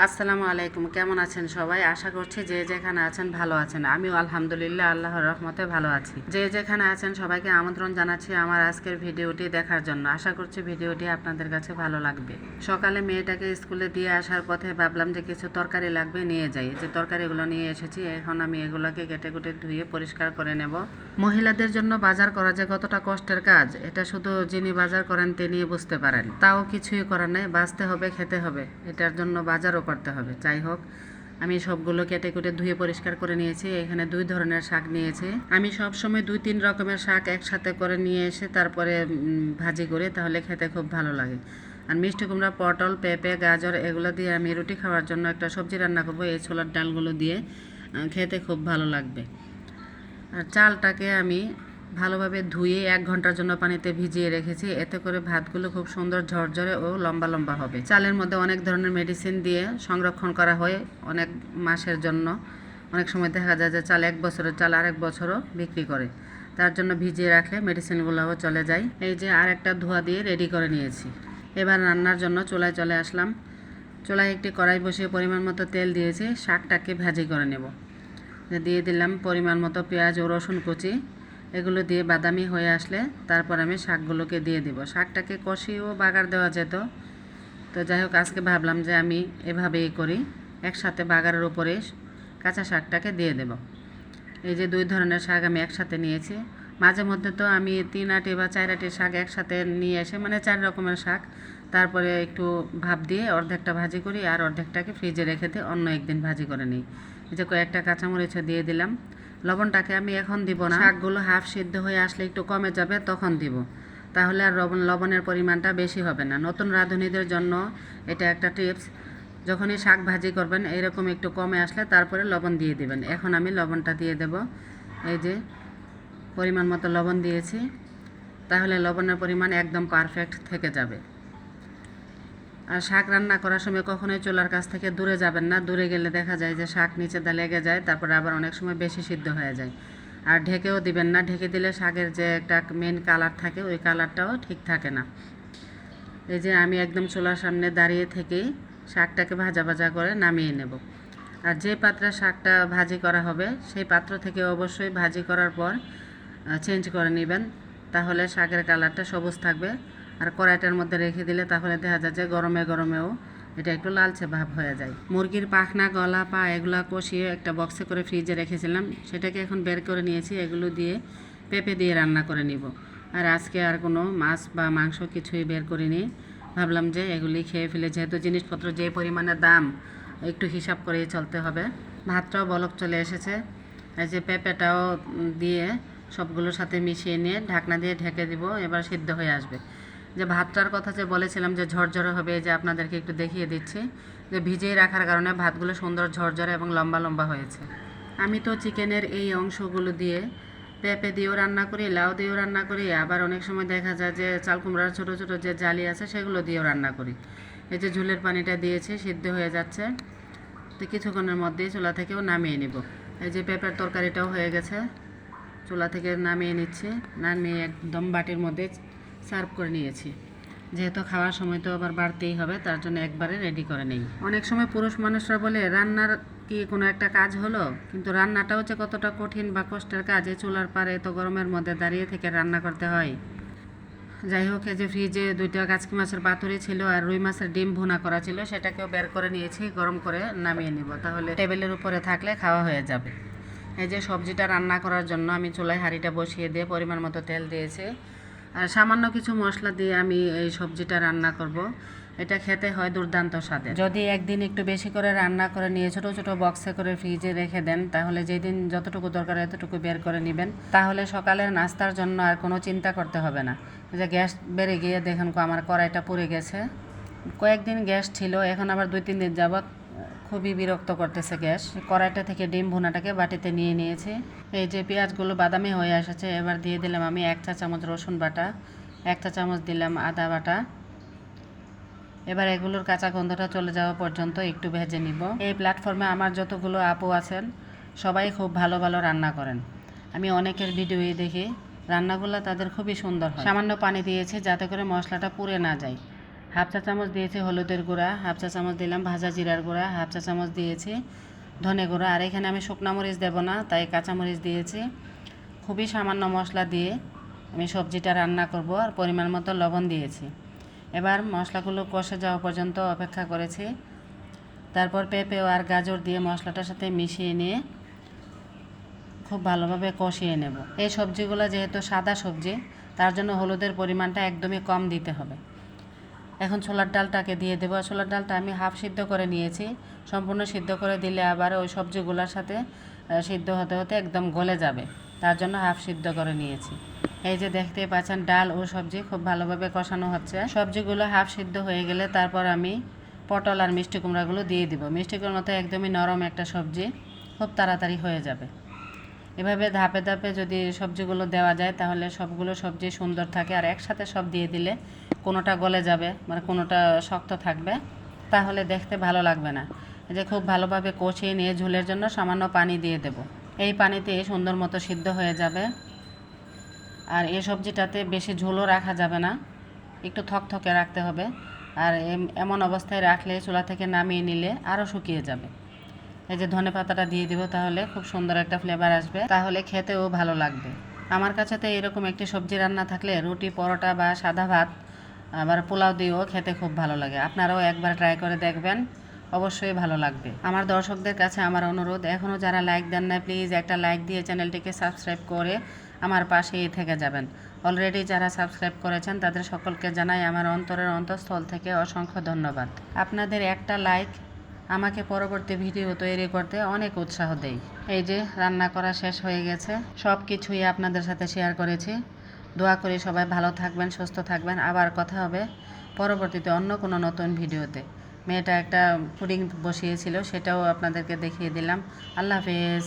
আসসালামু আলাইকুম। কেমন আছেন সবাই? আশা করছি যে যেখানে আছেন ভালো আছেন। আমিও আলহামদুলিল্লাহ আল্লাহর রহমতে ভালো আছি। যে যেখানে আছেন সবাইকে আমন্ত্রণ জানাচ্ছি আমার আজকের ভিডিওটি দেখার জন্য। আশা করছি ভিডিওটি আপনাদের কাছে ভালো লাগবে। সকালে মেয়েটাকে স্কুলে দিয়ে আসার পথে ভাবলাম যে কিছু তরকারি লাগবে, নিয়ে যাই। যে তরকারিগুলো নিয়ে এসেছি, এখন আমি এগুলোকে কেটে কুটে ধুয়ে পরিষ্কার করে নেব। মহিলাদের জন্য বাজার করা যে কতটা কষ্টের কাজ, এটা শুধু যিনি বাজার করেন তিনি বুঝতে পারেন। তাও কিছুই করার নেই, বাঁচতে হবে, খেতে হবে, এটার জন্য বাজারও করতে হবে। যাই হোক, আমি সবগুলো কেটে কুটে ধুয়ে পরিষ্কার করে নিয়েছি। এখানে 2 ধরনের শাক নিয়েছি। আমি সবসময় 2-3 রকমের শাক একসাথে করে নিয়ে এসে তারপরে ভাজি করি, তাহলে খেতে খুব ভালো লাগে। আর মিষ্টি কুমড়া, পটল, পেঁপে, গাজর এগুলো দিয়ে আমি রুটি খাওয়ার জন্য একটা সবজি রান্না করবো। এই ছোলার ডালগুলো দিয়ে খেতে খুব ভালো লাগবে। আর চালটাকে আমি ভালোভাবে ধুয়ে 1 ঘন্টার জন্য পানিতে ভিজিয়ে রেখেছি। এতে করে ভাতগুলো খুব সুন্দর ঝরঝরে ও লম্বা লম্বা হবে। চালের মধ্যে অনেক ধরনের মেডিসিন দিয়ে সংরক্ষণ করা হয় অনেক মাসের জন্য। অনেক সময় দেখা যায় যে চাল 1 বছরের চাল আরেক বছরও বিক্রি করে। তার জন্য ভিজিয়ে রাখলে মেডিসিনগুলোও চলে যায়। এই যে আরেকটা ধোয়া দিয়ে রেডি করে নিয়েছি। এবার রান্নার জন্য চুলায় চলে আসলাম। চুলায় একটি কড়াই বসিয়ে পরিমাণ মতো তেল দিয়েছি। শাকটাকে ভাজি করে নেব। দিয়ে দিলাম পরিমাণ মতো পেঁয়াজ ও রসুন কুচি। এগুলো দিয়ে বাদামি হয়ে আসলে তারপর আমি শাকগুলোকে দিয়ে দিব। শাকটাকে কষিয়েও বাগার দেওয়া যেত, তো যাই হোক আজকে ভাবলাম যে আমি এভাবেই করি, একসাথে বাগারের উপরে কাঁচা শাকটাকে দিয়ে দেব। এই যে 2 ধরনের শাক আমি একসাথে নিয়েছি। মাঝে মধ্যে তো আমি 3 আটি বা 4 আটি শাক একসাথে নিয়ে এসে, মানে 4 রকমের শাক, তারপরে একটু ভাপ দিয়ে অর্ধেকটা ভাজি করি আর অর্ধেকটাকে ফ্রিজে রেখে দিয়ে অন্য একদিন ভাজি করে নিই। এই যে কয়েকটা কাঁচামরিচ দিয়ে দিলাম। লবণটাকে আমি এখন দিব না, শাকগুলো হাফ সিদ্ধ হয়ে আসলে একটু কমে যাবে তখন দিব, তাহলে আর লবণের পরিমাণটা বেশি হবে না। নতুন রাঁধুনিদের জন্য এটা একটা টিপস। যখনই শাক ভাজি করবেন এইরকম একটু কমে আসলে তারপরে লবণ দিয়ে দিবেন। এখন আমি লবণটা দিয়ে দেব। এই যে পরিমাণ মতো লবণ দিয়েছি, তাহলে লবণের পরিমাণ একদম পারফেক্ট থেকে যাবে। আর শাক রান্না করার সময় কখনোই চুলার কাছ থেকে দূরে যাবেন না। দূরে গেলে দেখা যায় যে শাক নিচে দা লেগে যায়, তারপরে আবার অনেক সময় বেশি সিদ্ধ হয়ে যায়। আর ঢেকেও দিবেন না, ঢেকে দিলে শাকের যে একটা মেন কালার থাকে ওই কালারটাও ঠিক থাকে না। এই যে আমি একদম চুলার সামনে দাঁড়িয়ে থেকেই শাকটাকে ভাজা ভাজা করে নামিয়ে নেব। আর যে পাত্রে শাকটা ভাজি করা হবে সেই পাত্র থেকে অবশ্যই ভাজি করার পর চেঞ্জ করে নেবেন, তাহলে শাকের কালারটা সবুজ থাকবে। আর কড়াইটার মধ্যে রেখে দিলে তাহলে দেখা যায় যে গরমে গরমেও এটা একটু লালচে ভাব হয়ে যায়। মুরগির পাখনা, গলা, পা এগুলো কষিয়ে একটা বক্সে করে ফ্রিজে রেখেছিলাম, সেটাকে এখন বের করে নিয়েছি। এগুলো দিয়ে পেঁপে দিয়ে রান্না করে নিব। আর আজকে আর কোনো মাছ বা মাংস কিছুই বের করিনি। ভাবলাম যে এগুলি খেয়ে ফেলে, যেহেতু জিনিসপত্র যে পরিমাণে দাম, একটু হিসাব করেই চলতে হবে। ভাতটাও বলক চলে এসেছে। এই যে পেঁপেটাও দিয়ে সবগুলোর সাথে মিশিয়ে নিয়ে ঢাকনা দিয়ে ঢেকে দিব, এবার সিদ্ধ হয়ে আসবে। যে ভাতটার কথা যে বলেছিলাম যে ঝরঝরে হবে, এই যে আপনাদেরকে একটু দেখিয়ে দিচ্ছি যে ভিজিয়ে রাখার কারণে ভাতগুলো সুন্দর ঝরঝরে এবং লম্বা লম্বা হয়েছে। আমি তো চিকেনের এই অংশগুলো দিয়ে পেঁপে দিয়েও রান্না করি, লাউ দিয়েও রান্না করি, আবার অনেক সময় দেখা যায় যে চাল কুমড়ার ছোটো ছোটো যে জালি আছে সেগুলো দিয়েও রান্না করি। এই যে ঝুলের পানিটা দিয়েছি, সিদ্ধ হয়ে যাচ্ছে, তো কিছুক্ষণের মধ্যেই চুলা থেকেও নামিয়ে নিব। এই যে পেঁপের তরকারিটাও হয়ে গেছে, চুলা থেকে নামিয়ে নিচ্ছি। নামিয়ে একদম বাটির মধ্যে সার্ভ করে নিয়েছি। যেহেতু খাওয়ার সময় তো আবার বাড়তেই হবে, তার জন্য একবারে রেডি করে নেই। অনেক সময় পুরুষ মানুষরা বলে রান্নার কি কোনো একটা কাজ হলো, কিন্তু রান্নাটাও যে কতটা কঠিন বা কষ্টের কাজ, এই চুলার পারে এত গরমের মধ্যে দাঁড়িয়ে থেকে রান্না করতে হয়। যাই হোক, এই যে ফ্রিজে 2টা কাচকি মাছের পাতুরি ছিল আর রুই মাছের ডিম ভুনা করা ছিল, সেটাকেও বের করে নিয়েছি, গরম করে নামিয়ে নিব, তাহলে টেবিলের উপরে থাকলে খাওয়া হয়ে যাবে। এই যে সবজিটা রান্না করার জন্য আমি চুলায় হাঁড়িটা বসিয়ে দিয়ে পরিমাণ মতো তেল দিয়েছি। আর সামান্য কিছু মশলা দিয়ে আমি এই সবজিটা রান্না করব। এটা খেতে হয় দুর্দান্ত স্বাদের। যদি একদিন একটু বেশি করে রান্না করে নিয়ে ছোটো ছোটো বক্সে করে ফ্রিজে রেখে দেন, তাহলে যেদিন যতটুকু দরকার এতটুকু বের করে নেবেন, তাহলে সকালের নাস্তার জন্য আর কোনো চিন্তা করতে হবে না। যে গ্যাস বেড়ে গিয়ে দেখুন আমার কড়াইটা পুড়ে গেছে। কয়েকদিন গ্যাস ছিল, এখন আবার 2-3 দিন যাবৎ খুবই বিরক্ত করতেছে গ্যাস। কড়াইটা থেকে ডিম ভুনাটাকে বাটিতে নিয়ে নিয়েছি। এই যে পেঁয়াজগুলো বাদামি হয়ে এসেছে, এবার দিয়ে দিলাম আমি 1 চা চামচ রসুন বাটা, 1 চা চামচ দিলাম আদা বাটা। এবার এগুলোর কাঁচা গন্ধটা চলে যাওয়া পর্যন্ত একটু ভেজে নিব। এই প্ল্যাটফর্মে আমার যতগুলো আপু আছেন সবাই খুব ভালো ভালো রান্না করেন। আমি অনেকের ভিডিওই দেখি, রান্নাগুলো তাদের খুবই সুন্দর হয়। সামান্য পানি দিয়েছি যাতে করে মশলাটা পুড়ে না যায়। হাফ চা চামচ দিয়েছি হলুদের গুঁড়া, হাফ চা চামচ দিলাম ভাজা জিরার গুঁড়া, হাফ চা চামচ দিয়েছি ধনে গুঁড়া। আর এখানে আমি শুকনো মরিচ দেবো না, তাই কাঁচামরিচ দিয়েছি। খুবই সামান্য মশলা দিয়ে আমি সবজিটা রান্না করব। আর পরিমাণ মতো লবণ দিয়েছি। এবার মশলাগুলো কষে যাওয়া পর্যন্ত অপেক্ষা করেছি। তারপর পেঁপে আর গাজর দিয়ে মশলাটার সাথে মিশিয়ে নিয়ে খুব ভালোভাবে কষিয়ে নেব। এই সবজিগুলো যেহেতু সাদা সবজি, তার জন্য হলুদের পরিমাণটা একদমই কম দিতে হবে। এখন ছোলার ডালটাকে দিয়ে দেবো। ছোলার ডালটা আমি হাফ সিদ্ধ করে নিয়েছি। সম্পূর্ণ সিদ্ধ করে দিলে আবার ওই সবজিগুলোর সাথে সিদ্ধ হতে হতে একদম গলে যাবে, তার জন্য হাফ সিদ্ধ করে নিয়েছি। এই যে দেখতে পাচ্ছেন ডাল ও সবজি খুব ভালোভাবে কষানো হচ্ছে। সবজিগুলো হাফ সিদ্ধ হয়ে গেলে তারপর আমি পটল আর মিষ্টি কুমড়াগুলো দিয়ে দিব। মিষ্টি কুমড়া তো একদমই নরম একটা সবজি, খুব তাড়াতাড়ি হয়ে যাবে। এভাবে ধাপে ধাপে যদি সবজিগুলো দেওয়া যায় তাহলে সবগুলো সবজি সুন্দর থাকে। আর একসাথে সব দিয়ে দিলে কোনোটা গলে যাবে, মানে কোনোটা শক্ত থাকবে, তাহলে দেখতে ভালো লাগবে না। এই যে খুব ভালোভাবে কষিয়ে নিয়ে ঝোলের জন্য সামান্য পানি দিয়ে দেব। এই পানিতে সুন্দর মতো সিদ্ধ হয়ে যাবে। আর এই সবজিটাতে বেশি ঝোলও রাখা যাবে না, একটু থকথকে রাখতে হবে। আর এমন অবস্থায় রাখলে চুলা থেকে নামিয়ে নিলে আরও শুকিয়ে যাবে। এই যে ধনে পাতাটা দিয়ে দিব, তাহলে খুব সুন্দর একটা ফ্লেভার আসবে, তাহলে খেতেও ভালো লাগবে। আমার কাছে তো এরকম একটি সবজি রান্না থাকলে রুটি, পরোটা বা সাদা ভাত আবার পোলাও দিয়েও খেতে খুব ভালো লাগে। আপনারাও একবার ট্রাই করে দেখবেন, অবশ্যই ভালো লাগবে। আমার দর্শকদের কাছে আমার অনুরোধ, এখনও যারা লাইক দেন না প্লিজ একটা লাইক দিয়ে চ্যানেলটিকে সাবস্ক্রাইব করে আমার পাশেই থেকে যাবেন। অলরেডি যারা সাবস্ক্রাইব করেছেন তাদের সকলকে জানাই আমার অন্তরের অন্তঃস্থল থেকে অসংখ্য ধন্যবাদ। আপনাদের একটা লাইক আমাকে পরবর্তী ভিডিও তৈরি করতে অনেক উৎসাহ দেয়। এই যে রান্না করা শেষ হয়ে গেছে, সব কিছুই আপনাদের সাথে শেয়ার করেছি। দোয়া করি সবাই ভালো থাকবেন, সুস্থ থাকবেন। আবার কথা হবে পরবর্তীতে অন্য কোনো নতুন ভিডিওতে। মেয়েটা একটা পুডিং বসিয়েছিল, সেটাও আপনাদেরকে দেখিয়ে দিলাম। আল্লাহ হাফেজ।